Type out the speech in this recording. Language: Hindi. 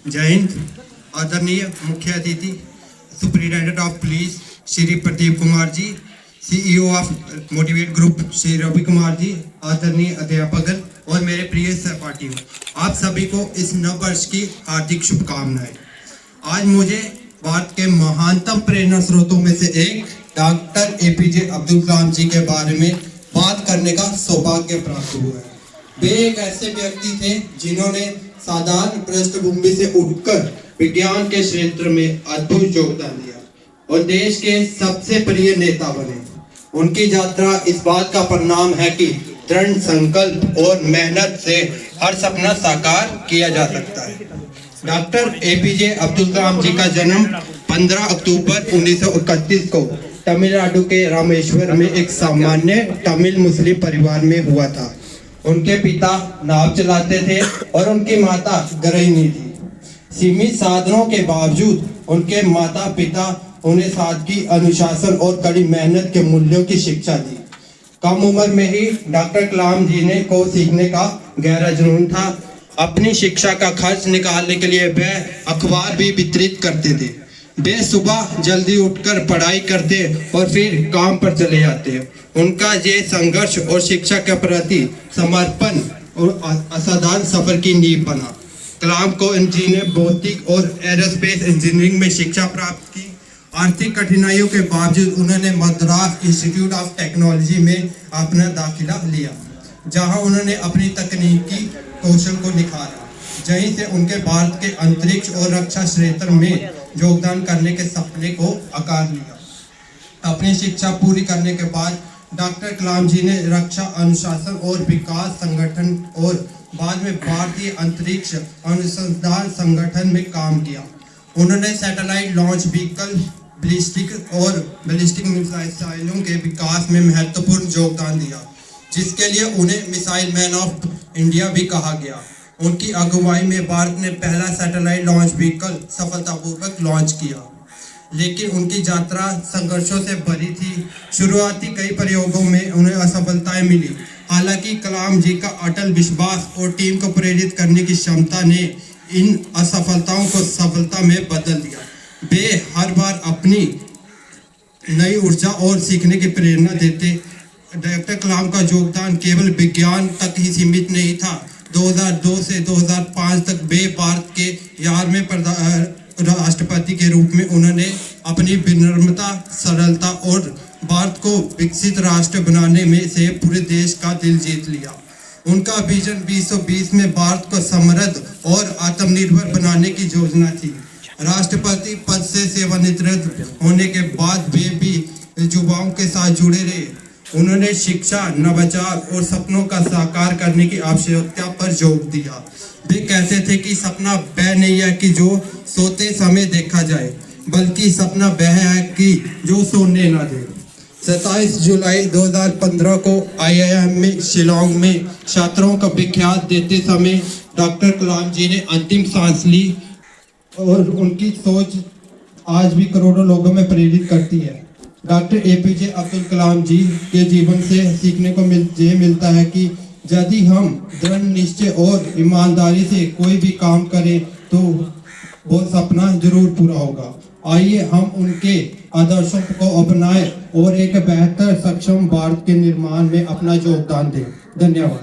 जय हिंद। आदरणीय मुख्य अतिथि superintendent of police Shri Pradeep Kumar ji, CEO of motivate group Shri Ravi Kumar ji, आदरणीय अध्यापक और मेरे प्रिय सहपाठियों, आप सभी को इस नव वर्ष की हार्दिक शुभकामनाएं। आज मुझे भारत के महानतम प्रेरणा स्रोतों में से एक डॉक्टर एपीजे अब्दुल कलाम जी के बारे में बात करने का सौभाग्य प्राप्त हुआ है। वे एक ऐसे व्यक्ति थे जिन्होंने साधारण पृष्ठभूमि से उठकर विज्ञान के क्षेत्र में अद्भुत योगदान दिया और देश के सबसे प्रिय नेता बने। उनकी यात्रा इस बात का परिणाम है कि दृढ़ संकल्प और मेहनत से हर सपना साकार किया जा सकता है। डॉक्टर एपीजे अब्दुल कलाम जी का जन्म 15 अक्टूबर 1931 को तमिलनाडु के रामेश्वर में एक सामान्य तमिल मुस्लिम परिवार में हुआ था। उनके पिता नाव चलाते थे और उनकी माता गृहिणी थी। सीमित साधनों के बावजूद उनके माता पिता उन्हें सादगी, अनुशासन और कड़ी मेहनत के मूल्यों की शिक्षा दी। कम उम्र में ही डॉक्टर कलाम जी ने को सीखने का गहरा जुनून था। अपनी शिक्षा का खर्च निकालने के लिए वे अखबार भी वितरित करते थे। वे सुबह जल्दी उठकर पढ़ाई करते और फिर काम पर चले जाते। उनका ये संघर्ष और शिक्षा के प्रति समर्पण और असाधारण सफर की नींव बना। कलाम को जी ने भौतिक और एरोस्पेस इंजीनियरिंग में शिक्षा प्राप्त की। आर्थिक कठिनाइयों के बावजूद उन्होंने मद्रास इंस्टीट्यूट ऑफ टेक्नोलॉजी में अपना दाखिला लिया, जहां उन्होंने अपनी तकनीकी कौशल को निखारा। यहीं से उनके भारत के अंतरिक्ष और रक्षा क्षेत्र में योगदान करने के सपने को आकार लिया। अपनी शिक्षा पूरी करने के बाद डॉक्टर कलाम जी ने रक्षा अनुशासन और विकास संगठन और बाद में भारतीय अंतरिक्ष अनुसंधान संगठन में काम किया। उन्होंने सैटेलाइट लॉन्च व्हीकल, बैलिस्टिक मिसाइलों के विकास में महत्वपूर्ण योगदान दिया, जिसके लिए उन्हें मिसाइल मैन ऑफ इंडिया भी कहा गया। उनकी अगुवाई में भारत ने पहला सैटेलाइट लॉन्च व्हीकल सफलतापूर्वक लॉन्च किया, लेकिन उनकी यात्रा संघर्षों से भरी थी। शुरुआती कई प्रयोगों में उन्हें असफलताएं मिली। हालांकि कलाम जी का अटल विश्वास और टीम को प्रेरित करने की क्षमता ने इन असफलताओं को सफलता में बदल दिया। वे हर बार अपनी नई ऊर्जा और सीखने की प्रेरणा देते। डॉक्टर कलाम का योगदान केवल विज्ञान तक ही सीमित नहीं था। 2002 से 2005 तक वे भारत के 11वें राष्ट्रपति के रूप में उन्होंने अपनी विनम्रता, सरलता और भारत को विकसित राष्ट्र बनाने में से पूरे देश का दिल जीत लिया। उनका विजन 2020 में भारत को समृद्ध और आत्मनिर्भर बनाने की योजना थी। राष्ट्रपति पद से सेवानिवृत्त होने के बाद वे भी युवाओं के साथ जुड़े रहे। उन्होंने शिक्षा, नवाचार और सपनों का साकार करने की आवश्यकता पर जोर दिया। वे कहते थे कि सपना वह नहीं है कि जो सोते समय देखा जाए, बल्कि सपना वह है कि जो सोने ना दे। 27 जुलाई 2015 को IIM में शिलोंग में छात्रों का विख्यात देते समय डॉक्टर कलाम जी ने अंतिम सांस ली और उनकी सोच आज भी करोड़ों लोगों में प्रेरित करती है। डॉक्टर एपीजे अब्दुल कलाम जी के जीवन से सीखने को मिलता है कि यदि हम दृढ़ निश्चय और ईमानदारी से कोई भी काम करें तो वो सपना जरूर पूरा होगा। आइए हम उनके आदर्शों को अपनाएं और एक बेहतर सक्षम भारत के निर्माण में अपना योगदान दें। धन्यवाद।